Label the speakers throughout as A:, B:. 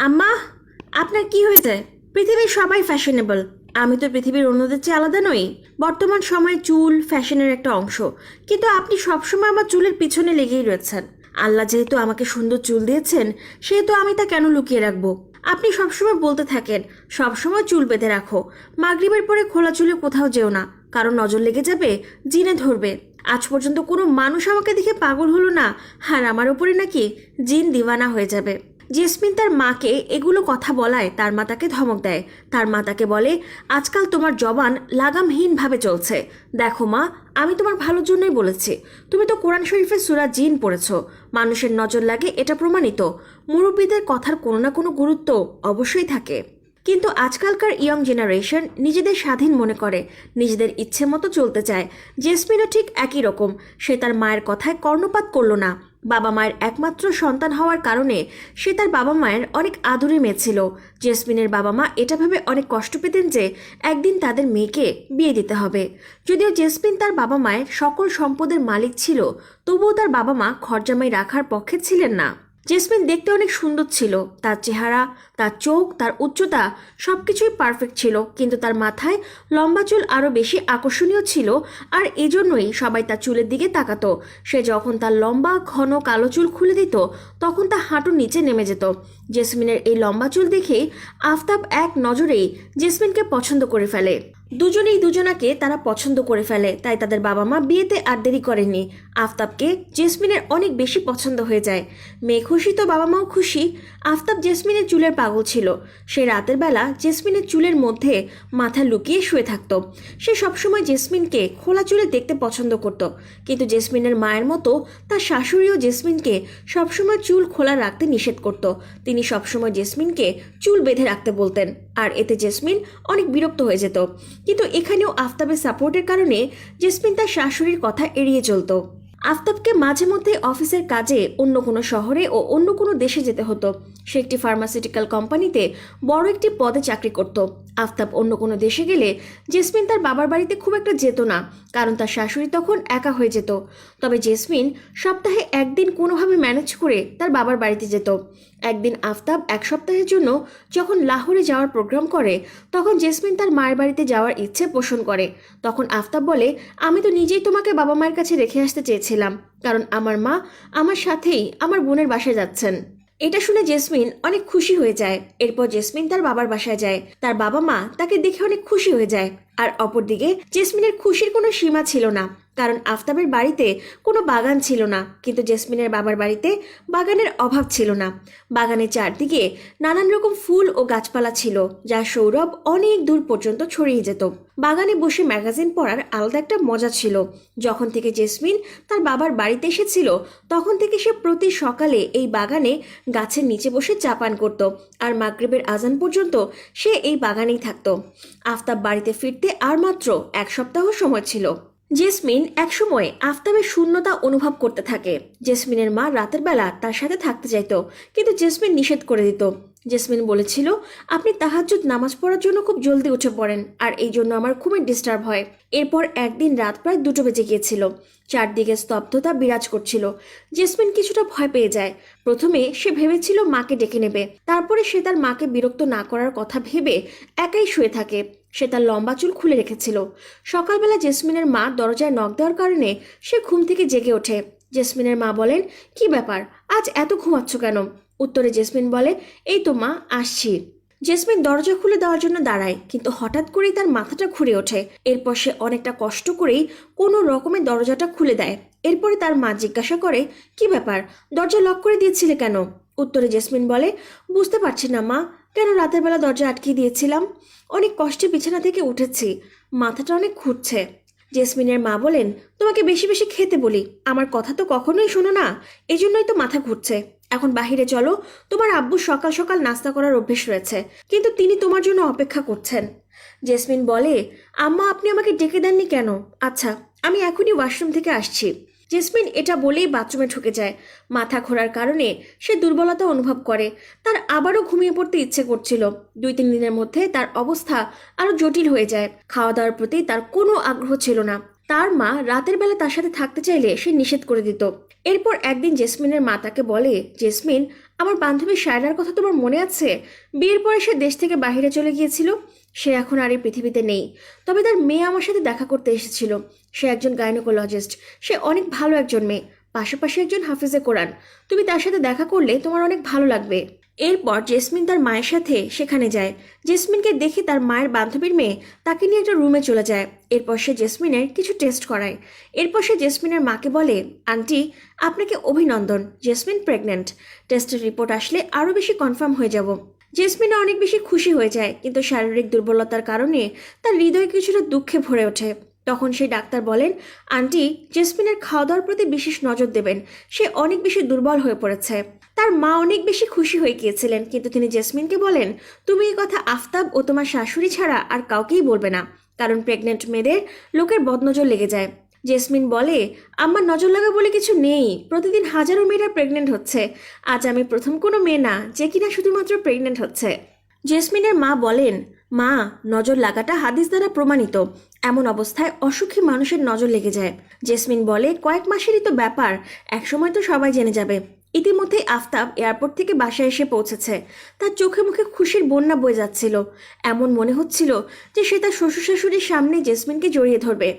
A: আম্মা, আপনার কি হয়েছে? পৃথিবীর সবাই ফ্যাশনেবল, আমি তো পৃথিবীর অন্যদের চেয়ে আলাদা নই। বর্তমান সময়ে চুল ফ্যাশনের একটা অংশ, কিন্তু আপনি সবসময় আমার চুলের পিছনে লেগেই রয়েছেন। আল্লাহ যেহেতু আমাকে সুন্দর চুল দিয়েছেন, সেহেতু আমি তা কেন লুকিয়ে রাখবো? আপনি সবসময় বলতে থাকেন সবসময় চুল বেঁধে রাখো, মাগরিবের পরে খোলা চুলে কোথাও যেও না, কারণ নজর লেগে যাবে, জিনে ধরবে। আজ পর্যন্ত কোনো মানুষ আমাকে দেখে পাগল হলো না, আর আমার উপরে নাকি জিন দিওয়ানা হয়ে যাবে। জেসমিন তার মাকে এগুলো কথা বলায় তার মা তাকে ধমক দেয়। তার মা তাকে বলে, আজকাল তোমার জবান লাগামহীনভাবে চলছে। দেখো মা, আমি তোমার ভালোর জন্যই বলেছি। তুমি তো কোরআন শরীফের সূরা জিন পড়েছ, মানুষের নজর লাগে এটা প্রমাণিত। মুরব্বীদের কথার কোনো না কোনো গুরুত্ব অবশ্যই থাকে। কিন্তু আজকালকার ইয়ং জেনারেশন নিজেদের স্বাধীন মনে করে, নিজেদের ইচ্ছে মতো চলতে চায়। জেসমিনও ঠিক একই রকম। সে তার মায়ের কথায় কর্ণপাত করল না। বাবা মায়ের একমাত্র সন্তান হওয়ার কারণে সে তার বাবা মায়ের অনেক আদুরে মেয়ে ছিল। জেসমিনের বাবা মা এটা ভেবে অনেক কষ্ট পেতেন যে একদিন তাদের মেয়েকে বিয়ে দিতে হবে। যদিও জেসমিন তার বাবা মায়ের সকল সম্পদের মালিক ছিল, তবুও তার বাবা মা ঘরজামাই রাখার পক্ষে ছিলেন না। জেসমিন দেখতে অনেক সুন্দর ছিল, তার চেহারা, তার চোখ, তার উচ্চতা সবকিছুই পারফেক্ট ছিল, কিন্তু তার মাথায় লম্বা চুল আরও বেশি আকর্ষণীয় ছিল, আর এজন্যই সবাই তার চুলের দিকে তাকাতো। সে যখন তার লম্বা ঘন কালো চুল খুলে দিত, তখন তা হাঁটুর নিচে নেমে যেত। জেসমিনের এই লম্বা চুল দেখেই আফতাব এক নজরেই জেসমিনকে পছন্দ করে ফেলে। দুজনেই দুজনাকে তারা পছন্দ করে ফেলে, তাই তাদের বাবা মা বিয়েতে আর দেরি করেননি। আফতাবকে জেসমিনের অনেক বেশি পছন্দ হয়ে যায়। মেয়ে খুশি তো বাবা মাও খুশি। আফতাব জেসমিনের চুলের পাগল ছিল। সে রাতের বেলা জেসমিনের চুলের মধ্যে মাথা লুকিয়ে শুয়ে থাকত। সে সবসময় জেসমিনকে খোলা চুলে দেখতে পছন্দ করত, কিন্তু জেসমিনের মায়ের মতো তার শাশুড়িও জেসমিনকে সবসময় চুল খোলা রাখতে নিষেধ করত। তিনি সবসময় জেসমিনকে চুল বেঁধে রাখতে বলতেন, আর এতে জেসমিন অনেক বিরক্ত হয়ে যেত। কিন্তু এখানেও আফতাবের সাপোর্টের কারণে জেসমিন তার শাশুড়ির কথা এড়িয়ে চলত। আফতাবকে মাঝে মধ্যে অফিসের কাজে অন্য কোনো শহরে ও অন্য কোনো দেশে যেতে হতো। সে একটি ফার্মাসিউটিক্যাল কোম্পানিতে বড় একটি পদে চাকরি করত। আফতাব অন্য কোনো দেশে গেলে জেসমিন তার বাবার বাড়িতে খুব একটা যেত না, কারণ তার শাশুড়ি তখন একা হয়ে যেত। তবে জেসমিন সপ্তাহে একদিন কোনোভাবে ম্যানেজ করে তার বাবার বাড়িতে যেত। একদিন আফতাব এক সপ্তাহের জন্য যখন লাহোরে যাওয়ার প্রোগ্রাম করে, তখন জেসমিন তার মায়ের বাড়িতে যাওয়ার ইচ্ছে পোষণ করে। তখন আফতাব বলে, আমি তো নিজেই তোমাকে বাবা মায়ের কাছে রেখে আসতে চেয়েছিলাম, কারণ আমার মা আমার সাথেই আমার বোনের বাসায় যাচ্ছেন। এটা শুনে জেসমিন অনেক খুশি হয়ে যায়। এরপর জেসমিন তার বাবার বাসায় যায়। তার বাবা মা তাকে দেখে অনেক খুশি হয়ে যায়। আর অপরদিকে জেসমিনের খুশির কোনো সীমা ছিল না, কারণ আফতাবের বাড়িতে কোনো বাগান ছিল না, কিন্তু জেসমিনের বাবার বাড়িতে বাগানের অভাব ছিল না। বাগানের চারদিকে নানান রকম ফুল ও গাছপালা ছিল, যা সৌরভ অনেক দূর পর্যন্ত ছড়িয়ে যেত। বাগানে বসে ম্যাগাজিন পড়ার আলাদা একটা মজা ছিল। যখন থেকে জেসমিন তার বাবার বাড়িতে এসেছিল, তখন থেকে সে প্রতি সকালে এই বাগানে গাছের নিচে বসে চা পান করত, আর মাগরিবের আজান পর্যন্ত সে এই বাগানেই থাকত। আফতাব বাড়িতে ফিরতে আর মাত্র এক সপ্তাহ সময় ছিল। জেসমিন একসময় আফতাবের শূন্যতা অনুভব করতে থাকে। জেসমিনের মা রাতের বেলা তার সাথে থাকতে চাইত, কিন্তু জেসমিন নিষেধ করে দিত। জেসমিন বলেছিল, আপনি তাহাজ্জুদ নামাজ পড়ার জন্য খুব জলদি উঠে পড়েন, আর এই জন্য আমার খুবই ডিস্টার্ব হয়। এরপর একদিন রাত প্রায় 2টো বেজে গিয়েছিল। চারদিকে স্তব্ধতা বিরাজ করছিল। জেসমিন কিছুটা ভয় পেয়ে যায়। প্রথমে সে ভেবেছিল মাকে ডেকে নেবে, তারপরে সে তার মাকে বিরক্ত না করার কথা ভেবে একাই শুয়ে থাকে। সে তার লম্বা চুল খুলে রেখেছিল। সকালবেলা জেসমিনের মা দরজায় নক দেওয়ার কারণে সে ঘুম থেকে জেগে ওঠে। জেসমিনের মা বলেন, কি ব্যাপার, আজ এত ঘুমাচ্ছ কেন? উত্তরে জেসমিন বলে, এই তো মা, আসছি। জেসমিন দরজা খুলে দেওয়ার জন্য দাঁড়ায়, কিন্তু হঠাৎ করেই তার মাথাটা ঘুরে ওঠে। এরপর সে অনেকটা কষ্ট করেই কোনো রকমের দরজাটা খুলে দেয়। এরপরে তার মা জিজ্ঞাসা করে, কি ব্যাপার, দরজা লক করে দিয়েছিলে কেন? উত্তরে জেসমিন বলে, বুঝতে পারছি না মা, কেন রাতের বেলা দরজা আটকে দিয়েছিলাম। অনেক কষ্টে বিছানা থেকে উঠেছি, মাথাটা অনেক ঘুরছে। জেসমিনের মা বলেন, তোমাকে বেশি বেশি খেতে বলি, আমার কথা তো কখনোই শোনো না, এজন্যই তো মাথা ঘুরছে। এখন বাহিরে চলো, তোমার আব্বু সকাল সকাল নাস্তা করার অভ্যেস রয়েছে, কিন্তু তিনি তোমার জন্য অপেক্ষা করছেন। জেসমিন বলে, আম্মা আপনি আমাকে ডেকে দেননি কেন? আচ্ছা, আমি এখনই ওয়াশরুম থেকে আসছি। জেসমিন এটা বলেই বাথরুমে ঢুকে যায়। মাথা ঘোরার কারণে সে দুর্বলতা অনুভব করে। তার আবারও ঘুমিয়ে পড়তে ইচ্ছে করছিল। 2-3 দিনের মধ্যে তার অবস্থা আরো জটিল হয়ে যায়। খাওয়া দাওয়ার প্রতি তার কোনো আগ্রহ ছিল না। তার মা রাতের বেলা তার সাথে থাকতে চাইলে সে নিষেধ করে দিত। এরপর একদিন জেসমিনের মা তাকে বলে, জেসমিন, আমার বান্ধবী শায়লার কথা তোমার মনে আছে? বিয়ের পরে সে দেশ থেকে বাইরে চলে গিয়েছিল। সে এখন আর এই পৃথিবীতে নেই। তবে তার মেয়ে আমার সাথে দেখা করতে এসেছিল। সে একজন গাইনোকোলজিস্ট। সে অনেক ভালো একজন মেয়ে, পাশাপাশি একজন হাফেজে কোরআন। তুমি তার সাথে দেখা করলে তোমার অনেক ভালো লাগবে। এরপর জেসমিন তার মায়ের সাথে সেখানে যায়। জেসমিনকে দেখে তার মায়ের বান্ধবীর মেয়ে তাকে নিয়ে একটা রুমে চলে যায়। এরপর সে জেসমিনের কিছু টেস্ট করায়। এরপর সে জেসমিনের মাকে বলে, আন্টি, আপনাকে অভিনন্দন, জেসমিন প্রেগন্যান্ট। টেস্টের রিপোর্ট আসলে আরও বেশি কনফার্ম হয়ে যাব। জেসমিন অনেক বেশি খুশি হয়ে যায়, কিন্তু শারীরিক দুর্বলতার কারণে তার হৃদয় কিছুটা দুঃখে ভরে ওঠে। তখন সেই ডাক্তার বলেন, আন্টি, জেসমিনের খাওয়া দাওয়ার প্রতি বিশেষ নজর দেবেন। সে অনেক বেশি দুর্বল হয়ে পড়েছে। তার মা অনেক বেশি খুশি হয়ে গিয়েছিলেন, কিন্তু তিনি জেসমিনকে বলেন, তুমি এই কথা আফতাব ও তোমার শাশুড়ি ছাড়া আর কাউকেই বলবে না, কারণ প্রেগনেন্ট মেয়েদের লোকের বদনজর লেগে যায়। জেসমিন বলে, আমার নজর লাগা বলে কিছু নেই, প্রতিদিন হাজারো মেয়েরা প্রেগনেন্ট হচ্ছে। আজ আমি প্রথম কোনো মেয়ে না যে কিনা শুধুমাত্র প্রেগনেন্ট হচ্ছে। জেসমিনের মা বলেন, মা, নজর লাগাটা হাদিস দ্বারা প্রমাণিত। এমন অবস্থায় অসুখী মানুষের নজর লেগে যায়। জেসমিন বলে, কয়েক মাসেরই তো ব্যাপার, একসময় তো সবাই জেনে যাবে। ইতিমধ্যেই আফতাব এয়ারপোর্ট থেকে বাসায় এসে পৌঁছেছে। তার চোখে মুখে খুশির বন্যা বয়ে যাচ্ছিল। এমন মনে হচ্ছিল যে সে তার শ্বশুর শাশুড়ির সামনে জেসমিনকে জড়িয়ে ধরবে।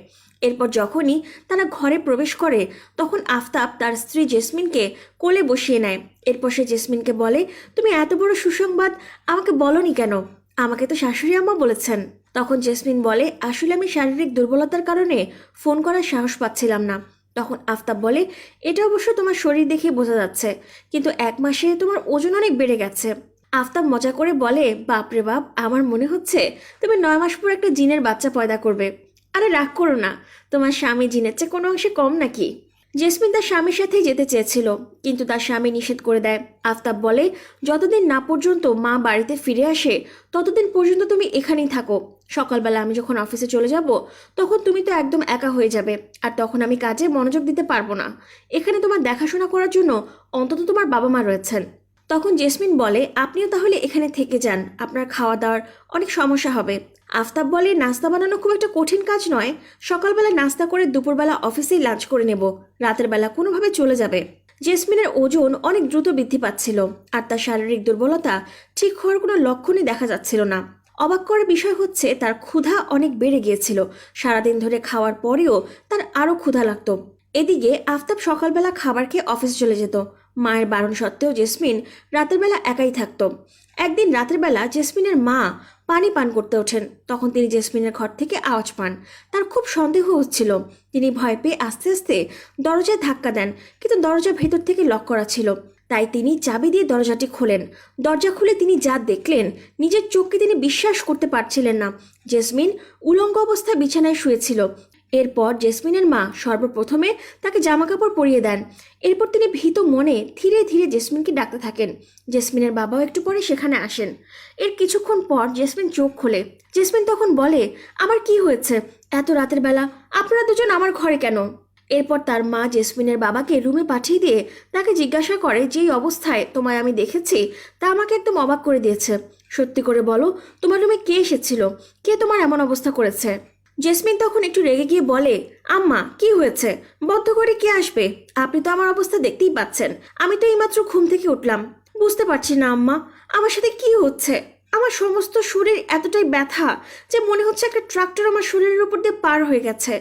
A: এরপর যখনই তারা ঘরে প্রবেশ করে, তখন আফতাব তার স্ত্রী জেসমিনকে কোলে বসিয়ে নেয়। এরপর সে জেসমিনকে বলে, তুমি এত বড় সুসংবাদ আমাকে বলনি কেন? আমাকে তো শাশুড়ি আম্মা বলেছেন। তখন জেসমিন বলে, আসলে আমি শারীরিক দুর্বলতার কারণে ফোন করার সাহস পাচ্ছিলাম না। তখন আফতাব বলে, এটা অবশ্য তোমার শরীর দেখে বোঝা যাচ্ছে, কিন্তু 1 মাসে তোমার ওজন অনেক বেড়ে গেছে। আফতাব মজা করে বলে, বাপরে বাপ, আমার মনে হচ্ছে তুমি 9 মাস পর একটা জিনের বাচ্চা পয়দা করবে। আরে রাগ করো না, তোমার স্বামী জিনের চেয়ে কোনো অংশে কম নাকি? জেসমিন তার স্বামীর সাথেই যেতে চেয়েছিল, কিন্তু তার স্বামী নিষেধ করে দেয়। আফতাব বলে, যতদিন না পর্যন্ত মা বাড়িতে ফিরে আসে ততদিন পর্যন্ত তুমি এখানেই থাকো। সকালবেলা আমি যখন অফিসে চলে যাব তখন তুমি তো একদম একা হয়ে যাবে, আর তখন আমি কাজে মনোযোগ দিতে পারবো না। এখানে তোমার দেখাশোনা করার জন্য অন্তত তোমার বাবা মা রয়েছেন। তখন জেসমিন বলে, আপনিও তাহলে এখানে থেকে যান, আপনার খাওয়া দাওয়ার অনেক সমস্যা হবে। আফতাব বলে, নাস্তা বানানো খুব একটা কঠিন কাজ নয়। সকালবেলা নাস্তা করে দুপুরবেলা অফিসেই লাঞ্চ করে নেব, রাতের বেলা কোনোভাবে চলে যাবে। জেসমিনের ওজন অনেক দ্রুত বৃদ্ধি পাচ্ছিল, আর তার শারীরিক দুর্বলতা ঠিক হওয়ার কোনো লক্ষণই দেখা যাচ্ছিল না। অবাক করার বিষয় হচ্ছে, তার ক্ষুধা অনেক বেড়ে গিয়েছিল। সারাদিন ধরে খাওয়ার পরেও তার আরও ক্ষুধা লাগতো। এদিকে আফতাব সকালবেলা খাবার খেয়ে অফিসে চলে যেত। মায়ের বারণ সত্ত্বেও জেসমিন রাতের বেলা একাই থাকতো। একদিন রাতের বেলা জেসমিনের মা পানি পান করতে ওঠেন। তখন তিনি জেসমিনের ঘর থেকে আওয়াজ পান। তার খুব সন্দেহ হচ্ছিল। তিনি ভয় পেয়ে আস্তে আস্তে দরজায় ধাক্কা দেন, কিন্তু দরজা ভেতর থেকে লক করা ছিল। তাই তিনি চাবি দিয়ে দরজাটি খোলেন। দরজা খুলে তিনি যা দেখলেন, নিজের চোখকে তিনি বিশ্বাস করতে পারছিলেন না। জেসমিন উলঙ্গ অবস্থায় বিছানায় শুয়েছিল। এরপর জেসমিনের মা সর্বপ্রথমে তাকে জামাকাপড় পরিয়ে দেন। এরপর তিনি ভীত মনে ধীরে ধীরে জেসমিনকে ডাকতে থাকেন। জেসমিনের বাবাও একটু পরে সেখানে আসেন। এর কিছুক্ষণ পর জেসমিন চোখ খোলে। জেসমিন তখন বলে, আমার কি হয়েছে? এত রাতের বেলা আপনারা দুজন আমার ঘরে কেন? এরপর তার মা জেসমিনের বাবাকে রুমে পাঠিয়ে দিয়ে তাকে জিজ্ঞাসা করে, যেই অবস্থায় তোমায় আমি দেখেছি তা আমাকে একদম অবাক করে দিয়েছে। সত্যি করে বলো, তোমার রুমে কে এসেছিল? কে তোমার এমন অবস্থা করেছে? জেসমিন তখন একটু রেগে গিয়ে বলে, আম্মা, কি হয়েছে? বদ্ধ করে কে আসবে? আপনি তো আমার অবস্থা দেখতেই পাচ্ছেন। আমি তো এইমাত্র ঘুম থেকে উঠলাম। বুঝতে পারছি না আম্মা, আমার সাথে কি হচ্ছে। আমার সমস্ত শরীর এতটাই ব্যথা যে মনে হচ্ছে একটা ট্রাক্টর আমার শরীরের উপর দিয়ে পার হয়ে গেছে।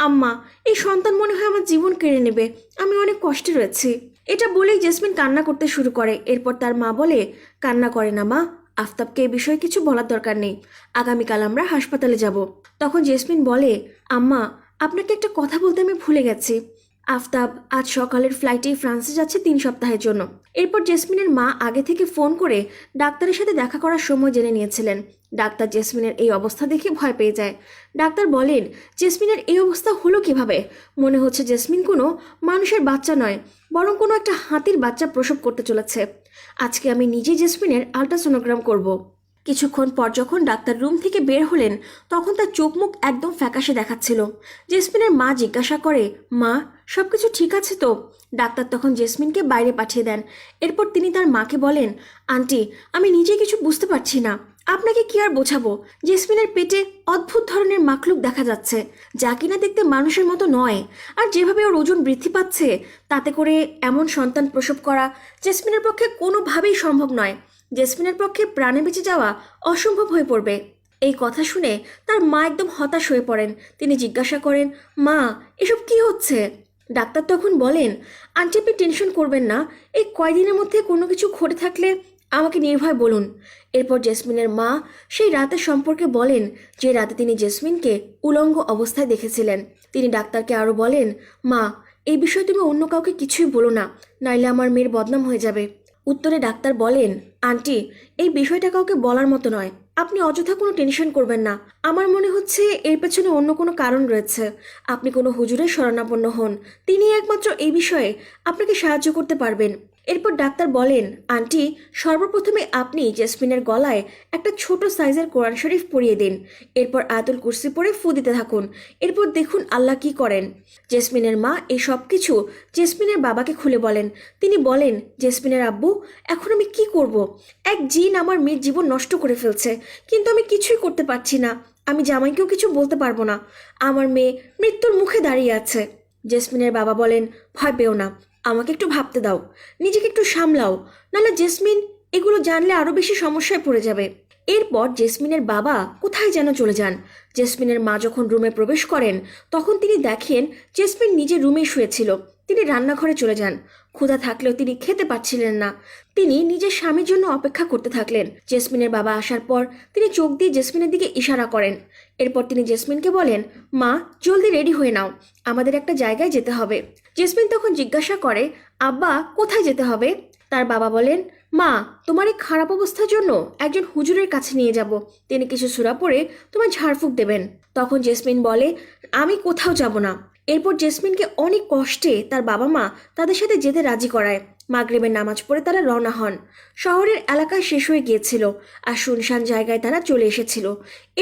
A: আম্মা, এই সন্তান মনে হয় আমার জীবন কেড়ে নেবে। আমি অনেক কষ্টে রয়েছি। এটা বলেই জেসমিন কান্না করতে শুরু করে। এরপর তার মা বলে, কান্না করে না মা, আফতাবকে এই বিষয়ে কিছু বলার দরকার নেই। আগামীকাল আমরা হাসপাতালে যাব। তখন জেসমিন বলে, আম্মা, আপনাকে একটা কথা বলতে আমি ভুলে গেছি। আফতাব আজ সকালের ফ্লাইটেই ফ্রান্সে যাচ্ছে 3 সপ্তাহের জন্য। এরপর জেসমিনের মা আগে থেকে ফোন করে ডাক্তারের সাথে দেখা করার সময় জেনে নিয়েছিলেন। ডাক্তার জেসমিনের এই অবস্থা দেখে ভয় পেয়ে যায়। ডাক্তার বলেন, জেসমিনের এই অবস্থা হলো কিভাবে? মনে হচ্ছে জেসমিন কোনো মানুষের বাচ্চা নয়, বরং কোনো একটা হাতির বাচ্চা প্রসব করতে চলেছে। আজকে আমি নিজেই জেসমিনের আল্ট্রাসোনোগ্রাম করব। কিছুক্ষণ পর যখন ডাক্তার রুম থেকে বের হলেন, তখন তার চোখ মুখ একদম ফ্যাকাশে দেখাচ্ছিল। জেসমিনের মা জিজ্ঞাসা করে, মা, সবকিছু ঠিক আছে তো? ডাক্তার তখন জেসমিনকে বাইরে পাঠিয়ে দেন। এরপর তিনি তার মাকে বলেন, আন্টি, আমি নিজে কিছু বুঝতে পারছি না। আপনাকে কি আর বোঝাবো, জেসমিনের পেটে অদ্ভুত ধরনের মাখলুক দেখা যাচ্ছে, যা কিনা দেখতে মানুষের মতো নয়। আর যেভাবে ওর ওজন বৃদ্ধি পাচ্ছে, তাতে করে এমন সন্তান প্রসব করা জেসমিনের পক্ষে কোনোভাবেই সম্ভব নয়। জেসমিনের পক্ষে প্রাণে বেঁচে যাওয়া অসম্ভব হয়ে পড়বে। এই কথা শুনে তার মা একদম হতাশ হয়ে পড়েন। তিনি জিজ্ঞাসা করেন, মা, এসব কি হচ্ছে? ডাক্তার তখন বলেন, আন্টি, আপনি টেনশন করবেন না, এই কয়দিনের মধ্যে কোনো কিছু ঘটে থাকলে আমাকে নির্ভয় বলুন। এরপর জেসমিনের মা সেই রাতের সম্পর্কে বলেন, যে রাতে তিনি জেসমিনকে উলঙ্গ অবস্থায় দেখেছিলেন। তিনি ডাক্তারকে আরও বলেন, মা, এই বিষয়ে তুমি অন্য কাউকে কিছুই বলো না, নাইলে আমার মেয়ের বদনাম হয়ে যাবে। উত্তরে ডাক্তার বলেন, আন্টি, এই বিষয়টা কাউকে বলার মতো নয়, আপনি অযথা কোনো টেনশন করবেন না। আমার মনে হচ্ছে এর পেছনে অন্য কোনো কারণ রয়েছে। আপনি কোনো হুজুরের শরণাপন্ন হন, তিনি একমাত্র এই বিষয়ে আপনাকে সাহায্য করতে পারবেন। এরপর ডাক্তার বলেন, আন্টি, সর্বপ্রথমে আপনি জেসমিনের গলায় একটা ছোট সাইজের কোরআন শরীফ পরিয়ে দিন। এরপর আয়াতুল কুরসি পড়ে ফু দিতে থাকুন। এরপর দেখুন আল্লাহ কি করেন। জেসমিনের মা এই সব কিছু জেসমিনের বাবাকে খুলে বলেন। তিনি বলেন, জেসমিনের আব্বু, এখন আমি কি করব? এক জিন আমার মেয়ের জীবন নষ্ট করে ফেলছে, কিন্তু আমি কিছুই করতে পারছি না। আমি জামাইকেও কিছু বলতে পারবো না। আমার মেয়ে মৃত্যুর মুখে দাঁড়িয়ে আছে। জেসমিনের বাবা বলেন, ভয় পেও না, আমাকে একটু ভাবতে দাও, নিজেকে একটু সামলাও, নাহলে জেসমিন এগুলো জানলে আরও বেশি সমস্যায় পড়ে যাবে। এরপর জেসমিনের বাবা কোথায় যেন চলে যান। জেসমিনের মা যখন রুমে প্রবেশ করেন, তখন তিনি দেখেন জেসমিন নিজের রুমে শুয়েছিল। তিনি রান্নাঘরে চলে যান। ক্ষুধা থাকলেও তিনি খেতে পারছিলেন না। তিনি নিজের স্বামীর জন্য অপেক্ষা করতে থাকলেন। জেসমিনের বাবা আসার পর তিনি চোখ দিয়ে জেসমিনের দিকে ইশারা করেন। এরপর তিনি জেসমিনকে বলেন, মা, জলদি রেডি হয়ে নাও, আমাদের একটা জায়গায় যেতে হবে। জেসমিন তখন জিজ্ঞাসা করে, আব্বা, কোথায় যেতে হবে? তার বাবা বলেন, মা, তোমার এই খারাপ অবস্থার জন্য একজন হুজুরের কাছে নিয়ে যাব, তিনি কিছু সূরা পড়ে তোমার ঝাড়ফুঁক দেবেন। তখন জেসমিন বলে, আমি কোথাও যাব না। এরপর জেসমিনকে অনেক কষ্টে তার বাবা মা তাদের সাথে যেতে রাজি করায়। মাগরিবের নামাজ পড়ে তারা রওনা হন। শহরের এলাকায় শেষ হয়ে গিয়েছিল আর শুনশান জায়গায় তারা চলে এসেছিল।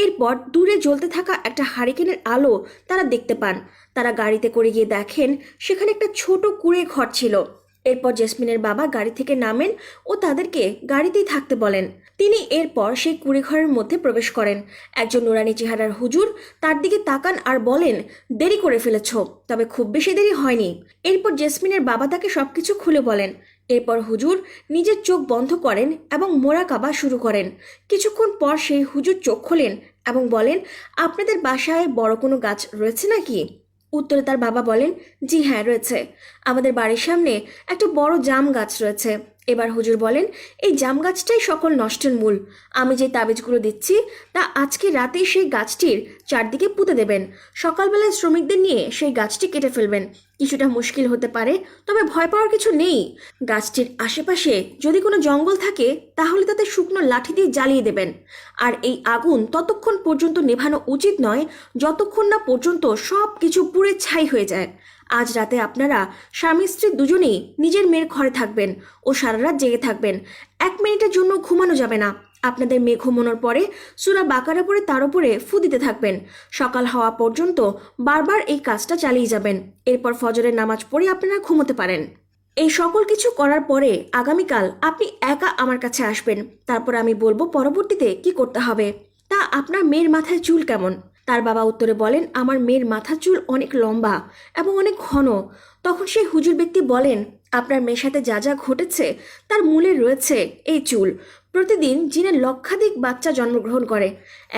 A: এরপর দূরে জ্বলতে থাকা একটা হারিকেনের আলো তারা দেখতে পান। তারা গাড়িতে করে গিয়ে দেখেন সেখানে একটা ছোট কুঁড়ে ঘর ছিল। এরপর জেসমিনের বাবা গাড়ি থেকে নামেন ও তাদেরকে গাড়িতেই থাকতে বলেন। তিনি এরপর সেই কুঁড়েঘরের মধ্যে প্রবেশ করেন। একজন নুরানি চেহারার হুজুর তার দিকে তাকান আর বলেন, দেরি করে ফেলেছ, তবে খুব বেশি দেরি হয়নি। এরপর জেসমিনের বাবা তাকে সবকিছু খুলে বলেন। এরপর হুজুর নিজের চোখ বন্ধ করেন এবং মোরাকাবা শুরু করেন। কিছুক্ষণ পর সেই হুজুর চোখ খোলেন এবং বলেন, আপনাদের বাসায় বড় কোনো গাছ রয়েছে নাকি? উত্তরে তার বাবা বলেন, জি হ্যাঁ, রয়েছে। আমাদের বাড়ির সামনে একটা বড় জাম গাছ রয়েছে। এবার হুজুর বলেন, এই জাম গাছটাই সকল নষ্টের মূল। আমি যে তাবিজগুলো দিচ্ছি তা আজকে রাতেই সেই গাছটির চারদিকে পুঁতে দেবেন। সকালবেলায় শ্রমিকদের নিয়ে সেই গাছটি কেটে ফেলবেন। কিছুটা মুশকিল হতে পারে, তবে ভয় পাওয়ার কিছু নেই। গাছটির আশেপাশে যদি কোনো জঙ্গল থাকে তাহলে তাতে শুকনো লাঠি দিয়ে জ্বালিয়ে দেবেন। আর এই আগুন ততক্ষণ পর্যন্ত নেভানো উচিত নয় যতক্ষণ না পর্যন্ত সব কিছু পুড়ে ছাই হয়ে যায়। আজ রাতে আপনারা স্বামী স্ত্রী দুজনেই নিজের মেয়ের ঘরে থাকবেন ও সারা রাত জেগে থাকবেন। 1 মিনিটের জন্য ঘুমানো যাবে না। আপনাদের মেয়ে ঘুমানোর পরে সূরা বাকারা পড়ে তার উপরে ফু দিতে থাকবেন। সকাল হওয়া পর্যন্ত বারবার এই কাজটা চালিয়ে যাবেন। এরপর ফজরের নামাজ পড়ে আপনারা ঘুমোতে পারেন। এই সকল কিছু করার পরে আগামীকাল আপনি একা আমার কাছে আসবেন। তারপর আমি বলবো পরবর্তীতে কি করতে হবে। তা আপনার মেয়ের মাথায় চুল কেমন? তার বাবা উত্তরে বলেন, আমার মেয়ের মাথার চুল অনেক লম্বা এবং অনেক ঘন। তখন সেই হুজুর ব্যক্তি বলেন, আপনার মেয়ের সাথে যা যা ঘটেছে তার মূলে রয়েছে এই চুল। প্রতিদিন জিনের লক্ষাধিক বাচ্চা জন্মগ্রহণ করে।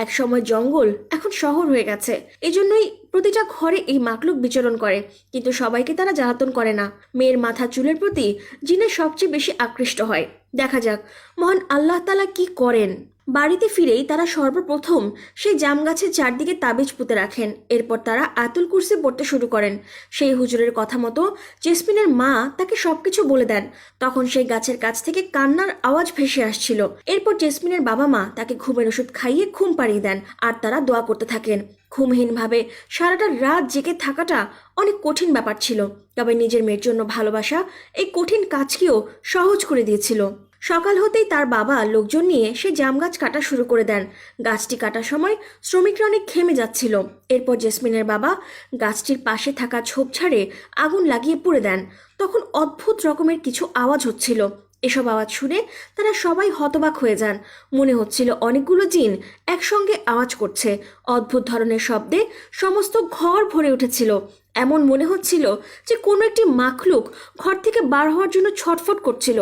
A: এক সময় জঙ্গল, এখন শহর হয়ে গেছে। এজন্যই প্রতিটা ঘরে এই মাকলুক বিচরণ করে, কিন্তু সবাইকে তারা জ্বালাতন করে না। মেয়ের মাথা চুলের প্রতি জিনের সবচেয়ে বেশি আকৃষ্ট হয়। দেখা যাক মহান আল্লাহ তাআলা কি করেন। বাড়িতে ফিরেই তারা সর্বপ্রথম সেই জাম গাছের চারদিকে তাবিজ পুঁতে রাখেন। এরপর তারা আয়াতুল কুরসি পড়তে শুরু করেন। সেই হুজুরের কথা মতো জেসমিনের মা তাকে সবকিছু বলে দেন। তখন সেই গাছের কাছ থেকে কান্নার আওয়াজ ভেসে আসছিল। এরপর জেসমিনের বাবা মা তাকে ঘুমের ওষুধ খাইয়ে ঘুম পাড়িয়ে দেন আর তারা দোয়া করতে থাকেন। ঘুমহীনভাবে সারাটা রাত জেগে থাকাটা অনেক কঠিন ব্যাপার ছিল, তবে নিজের মেয়ের জন্য ভালোবাসা এই কঠিন কাজকেও সহজ করে দিয়েছিল। সকাল হতেই তার বাবা লোকজন নিয়ে সে জাম গাছ কাটা শুরু করে দেন। গাছটি কাটার সময় শ্রমিকরা অনেক ঘেমে যাচ্ছিল। এরপর জেসমিনের বাবা গাছটির পাশে থাকা ঝোপঝাড়ে আগুন লাগিয়ে পুড়ে দেন। তখন অদ্ভুত রকমের কিছু আওয়াজ হচ্ছিল। এসব আওয়াজ শুনে তারা সবাই হতবাক হয়ে যান। মনে হচ্ছিল অনেকগুলো জিন একসঙ্গে আওয়াজ করছে। অদ্ভুত ধরনের শব্দে সমস্ত ঘর ভরে উঠেছিল। এমন মনে হচ্ছিল যে কোনো একটি মাখলুক ঘর থেকে বার হওয়ার জন্য ছটফট করছিল।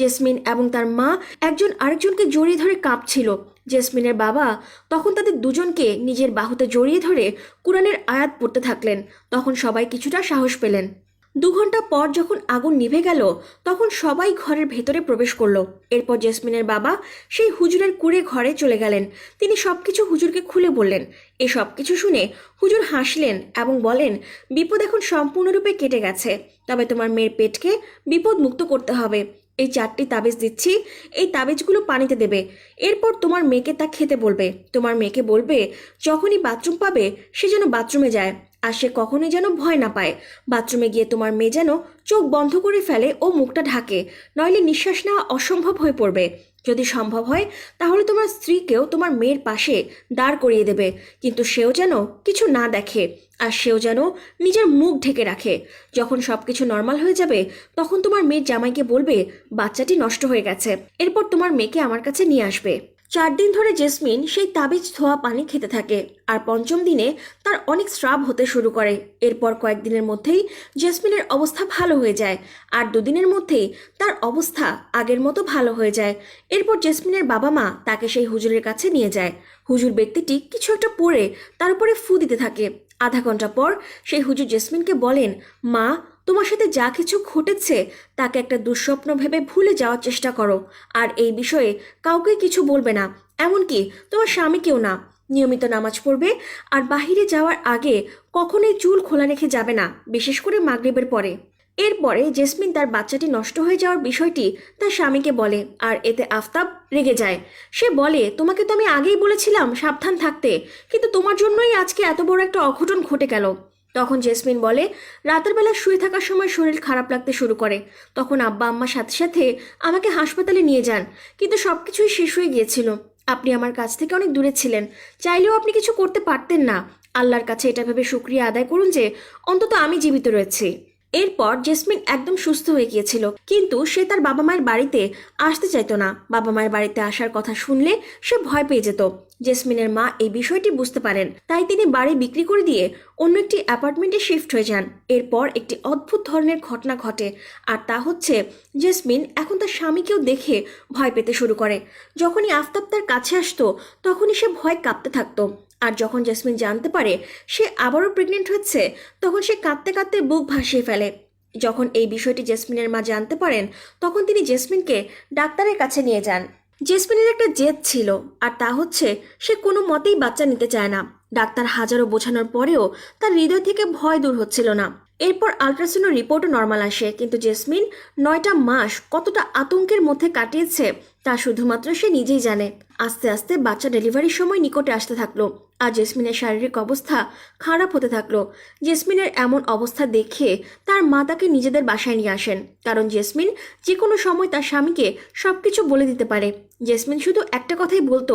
A: জেসমিন এবং তার মা একজন আরেকজনকে জড়িয়ে ধরে কাঁপছিল। জেসমিনের বাবা তখন তাদের দুজনকে নিজের বাহুতে জড়িয়ে ধরে কোরআনের আয়াত পড়তে থাকলেন। তখন সবাই কিছুটা সাহস পেলেন। 2 ঘন্টা পর যখন আগুন নিভে গেল তখন সবাই ঘরের ভেতরে প্রবেশ করলো। এরপর জেসমিনের বাবা সেই হুজুরের কুঁড়ে ঘরে চলে গেলেন। তিনি সবকিছু হুজুরকে খুলে বললেন। এই সবকিছু শুনে হুজুর হাসলেন এবং বলেন, বিপদ এখন সম্পূর্ণরূপে কেটে গেছে, তবে তোমার মেয়ের পেটকে বিপদ মুক্ত করতে হবে। এই 4টি তাবিজ দিচ্ছি, এই তাবিজগুলো পানিতে দেবে। এরপর তোমার মেয়েকে তা খেতে বলবে। তোমার মেয়েকে বলবে যখনই বাথরুম পাবে সে যেন বাথরুমে যায়, আর সে কখনোই যেন ভয় না পায়। বাথরুমে গিয়ে তোমার মেয়ে যেন চোখ বন্ধ করে ফেলে ও মুখটা ঢাকে, নইলে নিঃশ্বাস নেওয়া অসম্ভব হয়ে পড়বে। যদি সম্ভব হয় তাহলে তোমার স্ত্রীকেও তোমার মেয়ের পাশে দাঁড় করিয়ে দেবে, কিন্তু সেও যেন কিছু না দেখে, আর সেও যেন নিজের মুখ ঢেকে রাখে। যখন সবকিছু নর্মাল হয়ে যাবে তখন তোমার মেয়ের জামাইকে বলবে বাচ্চাটি নষ্ট হয়ে গেছে। এরপর তোমার মেয়েকে আমার কাছে নিয়ে আসবে। 4 দিন ধরে জেসমিন সেই তাবিজ ধোয়া পানি খেতে থাকে, আর 5ম দিনে তার অনেক স্রাব হতে শুরু করে। এরপর কয়েকদিনের মধ্যেই জেসমিনের অবস্থা ভালো হয়ে যায়, আর 2 দিনের মধ্যেই তার অবস্থা আগের মতো ভালো হয়ে যায়। এরপর জেসমিনের বাবা মা তাকে সেই হুজুরের কাছে নিয়ে যায়। হুজুর ব্যক্তিটি কিছু একটা পরে তার উপরে ফু দিতে থাকে। আধা ঘন্টা পর সেই হুজুর জেসমিনকে বলেন, মা, তোমার সাথে যা কিছু ঘটেছে তাকে একটা দুঃস্বপ্ন ভেবে ভুলে যাওয়ার চেষ্টা করো, আর এই বিষয়ে কাউকে কিছু বলবে না, এমনকি তোমার স্বামীকেও না। নিয়মিত নামাজ পড়বে, আর বাহিরে যাওয়ার আগে কখনোই চুল খোলা রেখে যাবে না, বিশেষ করে মাগরিবের পরে। এরপরে জেসমিন তার বাচ্চাটি নষ্ট হয়ে যাওয়ার বিষয়টি তার স্বামীকে বলে, আর এতে আফতাব রেগে যায়। সে বলে, তোমাকে তো আমি আগেই বলেছিলাম সাবধান থাকতে, কিন্তু তোমার জন্যই আজকে এত বড় একটা অঘটন ঘটে গেল। তখন জেসমিন বলে, রাতের বেলা শুয়ে থাকার সময় শরীর খারাপ লাগতে শুরু করে। তখন আব্বা আম্মার সাথে সাথে আমাকে হাসপাতালে নিয়ে যান, কিন্তু সবকিছুই শেষ হয়ে গিয়েছিল। আপনি আমার কাছ থেকে অনেক দূরে ছিলেন, চাইলেও আপনি কিছু করতে পারতেন না। আল্লাহর কাছে এটা ভেবে শুকরিয়া আদায় করুন যে অন্তত আমি জীবিত রয়েছি। এরপর জেসমিন একদম সুস্থ হয়ে গিয়েছিল, কিন্তু সে তার বাবা মায়ের বাড়িতে আসতে চাইতো না। বাবা মায়ের বাড়িতে আসার কথা শুনলে সে ভয় পেয়ে যেত। জেসমিনের মা এই বিষয়টি বুঝতে পারেন, তাই তিনি বাড়ি বিক্রি করে দিয়ে অন্য একটি অ্যাপার্টমেন্টে শিফট হয়ে যান। এরপর একটি অদ্ভুত ধরনের ঘটনা ঘটে, আর তা হচ্ছে জেসমিন এখন তার স্বামীকেও দেখে ভয় পেতে শুরু করে। যখনই আফতাব তার কাছে আসতো তখনই সে ভয় কাঁপতে থাকতো। আর যখন জেসমিন জানতে পারে সে আবারও প্রেগনেন্ট হচ্ছে তখন সে কাঁদতে কাঁদতে বুক ভাসিয়ে ফেলে। যখন এই বিষয়টি জেসমিনের মা জানতে পারেন তখন তিনি জেসমিনকে ডাক্তারের কাছে নিয়ে যান। জেসমিনের একটা জেদ ছিল, আর তা হচ্ছে সে কোনো মতেই বাচ্চা নিতে চায় না। ডাক্তার হাজারো বোঝানোর পরেও তার হৃদয় থেকে ভয় দূর হচ্ছিল না। এরপর আলট্রাসাউন্ড রিপোর্টও নর্মাল আসে, কিন্তু জেসমিন 9টা মাস কতটা আতঙ্কের মধ্যে কাটিয়েছে তা শুধুমাত্র সে নিজেই জানে। আস্তে আস্তে বাচ্চা ডেলিভারির সময় নিকটে আসতে থাকলো, আর জেসমিনের শারীরিক অবস্থা খারাপ হতে থাকলো। জেসমিনের এমন অবস্থা দেখে তার মা তাকে নিজেদের বাসায় নিয়ে আসেন, কারণ জেসমিন যে কোনো সময় তার স্বামীকে সবকিছু বলে দিতে পারে। জেসমিন শুধু একটা কথাই বলতো,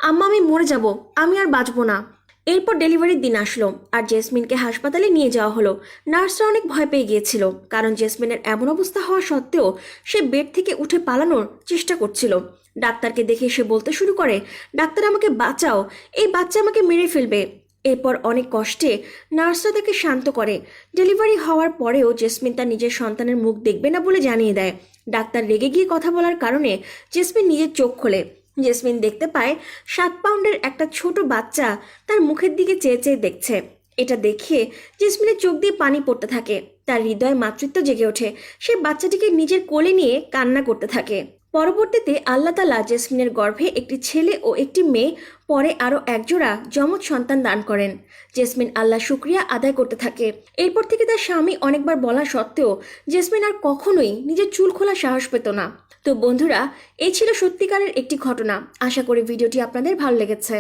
A: আম্মা আমি মরে যাব, আমি আর বাঁচবো না। এরপর ডেলিভারির দিন আসলো, আর জেসমিনকে হাসপাতালে নিয়ে যাওয়া হলো। নার্সরা অনেক ভয় পেয়ে গিয়েছিল, কারণ জেসমিনের এমন অবস্থা হওয়া সত্ত্বেও সে বেড থেকে উঠে পালানোর চেষ্টা করছিল। ডাক্তারকে দেখে সে বলতে শুরু করে, ডাক্তার আমাকে বাঁচাও, এই বাচ্চা আমাকে মেরে ফেলবে। এরপর অনেক কষ্টে নার্সরা তাকে শান্ত করে। ডেলিভারি হওয়ার পরেও জেসমিন তার নিজের সন্তানের মুখ দেখবে না বলে জানিয়ে দেয়। ডাক্তার রেগে গিয়ে কথা বলার কারণে জেসমিন নিজের চোখ খোলে। জেসমিন দেখতে পায় 7 পাউন্ডের একটা ছোট বাচ্চা তার মুখের দিকে চেয়ে চেয়ে দেখছে। এটা দেখে জেসমিনের চোখ দিয়ে পানি পড়তে থাকে। তার হৃদয়ে মাতৃত্ব জেগে ওঠে। সে বাচ্চাটিকে নিজের কোলে নিয়ে কান্না করতে থাকে। পরবর্তীতে আল্লাহ তাআলা জেসমিনের গর্ভে একটি ছেলে ও একটি মেয়ে, পরে আরও একজোড়া যমজ সন্তান দান করেন। জেসমিন আল্লাহ শুকরিয়া আদায় করতে থাকে। এরপর থেকে তার স্বামী অনেকবার বলা সত্ত্বেও জেসমিন আর কখনোই নিজের চুল খোলার সাহস পেত না। তো বন্ধুরা, এই ছিল সত্যিকারের একটি ঘটনা। আশা করি ভিডিওটি আপনাদের ভালো লেগেছে।